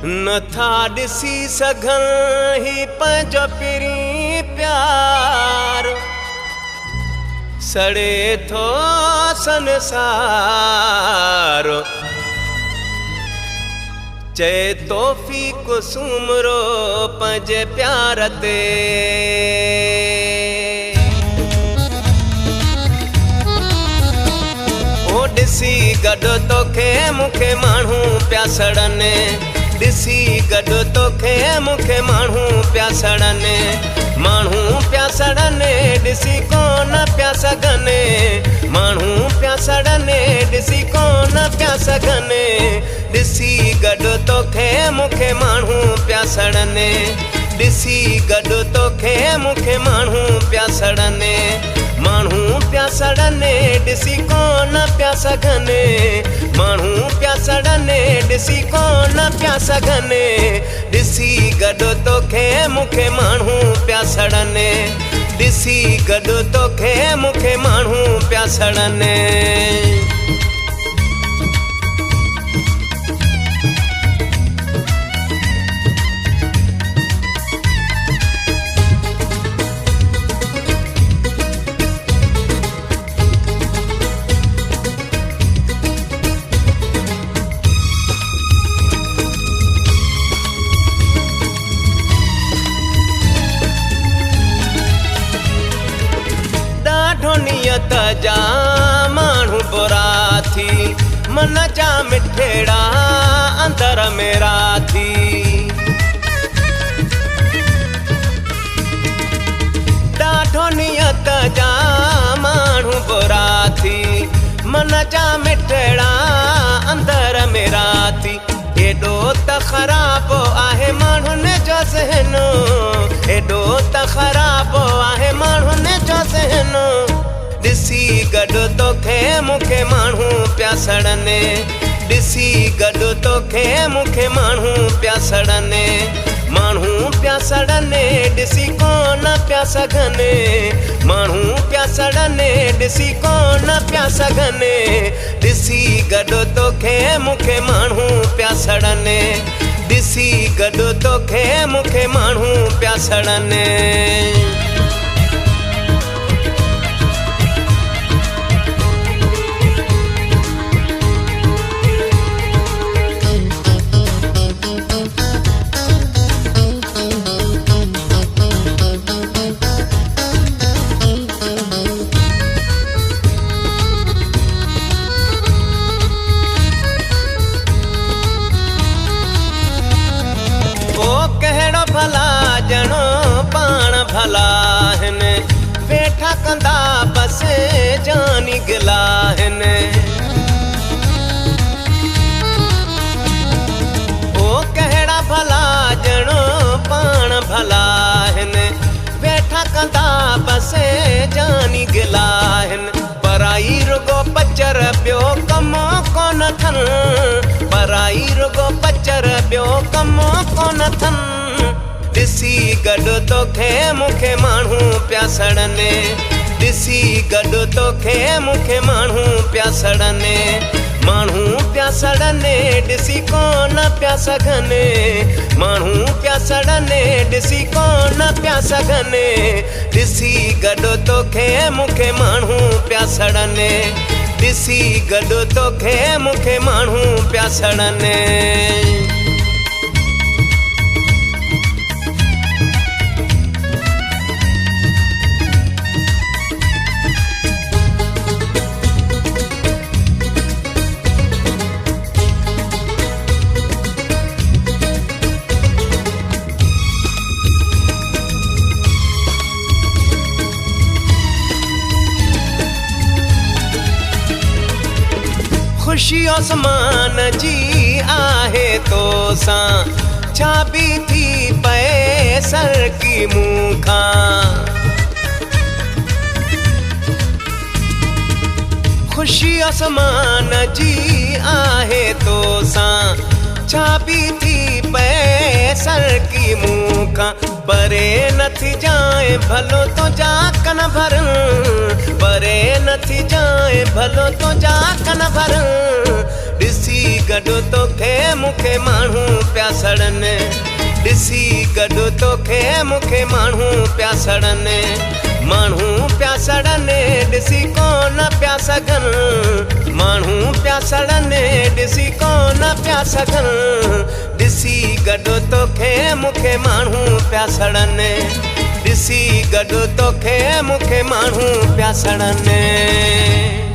नथा ॾिसी सघनि ही पंहिंजो पहिरीं प्यार सड़े थो संसार चए तौफ़ीक़ सुमरो पंहिंजे प्यार ते ओ ॾिसी गॾु तोखे मूंखे माण्हू पिया सड़नि ॾिसी गॾु तोखे मूंखे माण्हू पिया सड़नि माण्हू पिया सड़नि ॾिसी कोन पिया सघनि माण्हू पिया सड़नि ॾिसी कोन पिया सघनि ॾिसी गॾु तोखे मूंखे माण्हू पिया सड़नि ॾिसी गॾु तोखे मूंखे माण्हू पिया सड़नि माण्हू पिया सड़नि ॾिसी कोन पिया सघनि माण्हू पिया सड़नि ॾिसी कोन पिया सघनि ॾिसी गॾु तोखे मूंखे माण्हू पिया सड़नि ॾिसी गॾु तोखे मूंखे माण्हू पिया सड़नि नियत जा माण्हू बुरा थी मन जा मिठेड़ा अंदर मेरा थी ॾाढो नियत जा माण्हू बुरा थी मन जा मिठेड़ा अंदर मेरा थी एॾो त ख़राब आहे माण्हुनि जो ज़हन एॾो त ख़राब आहे माण्हुनि जो ज़हन ॾिसी गॾु तोखे मूंखे माण्हू पिया सड़नि ॾिसी गॾु तोखे मूंखे माण्हू पिया सड़नि माण्हू पिया सड़नि ॾिसी कोन पिया सघनि माण्हू पिया सड़नि ॾिसी कोन पिया सघनि ॾिसी गॾु तोखे मूंखे माण्हू पिया सड़नि ॾिसी गॾु तोखे मूंखे माण्हू पिया सड़नि भला ॼणो पाण भला आहिनि वेठा कंदा बसि जानी गिला आहिनि ओ कहिड़ा भला ॼणो पाण भला आहिनि वेठा कंदा बसि जानी गिला आहिनि पराई रुगो पचर ॿियो कमु कोन अथनि पराई रुगो पचर ॿियो कमु कोन अथनि ॾिसी गॾु तोखे मूंखे माण्हू पिया सड़नि ॾिसी गॾु तोखे मूंखे माण्हू पिया सड़नि माण्हू पिया सड़नि ॾिसी कोन पिया सघनि माण्हू पिया सड़नि ॾिसी कोन पिया सघनि ॾिसी गॾु तोखे मूंखे माण्हू पिया सड़नि ॾिसी गॾु तोखे मूंखे माण्हू पिया सड़नि ख़ुशी आसमान जी आहे तोसां छा बि थी पए सर की मूं खां ख़ुशी आसमान जी आहे तोसां छा बि थी पए सर की मूं खां परे नथी जाए भलो तुंहिंजा कन भरनि परे नथी जाए भलो तुंहिंजा कन भरनि ॾिसी गॾु तोखे मूंखे माण्हू पिया सड़नि ॾिसी गॾु तोखे मूंखे माण्हू पिया सड़नि माण्हू पिया सड़नि ॾिसी कोन पिया सघनि माण्हू पिया सड़नि ॾिसी कोन पिया सघनि ॾिसी गॾु तोखे मूंखे माण्हू पिया सड़नि ॾिसी गॾु तोखे मूंखे माण्हू पिया सड़नि